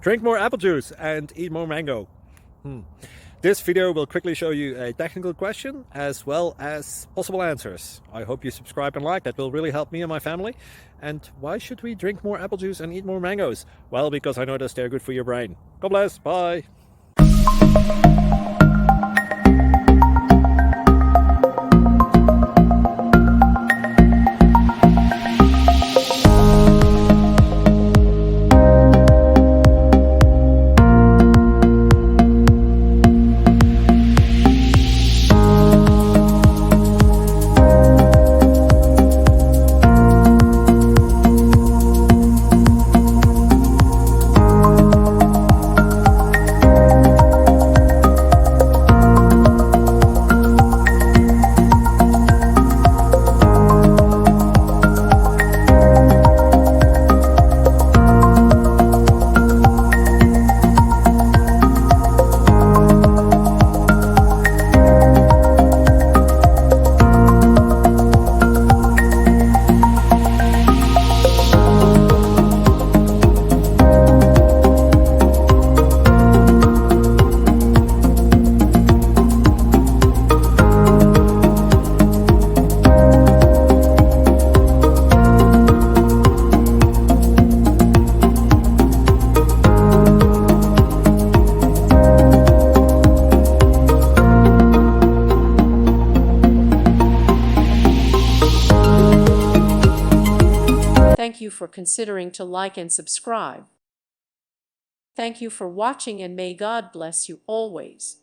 Drink more apple juice and eat more mango. This video will quickly show you a technical question as well as possible answers. I hope you subscribe and like, that will really help me and my family. And why should we drink more apple juice and eat more mangoes? Well, because I noticed they're good for your brain. God bless, bye. Thank you for considering to like and subscribe. Thank you for watching, and may God bless you always.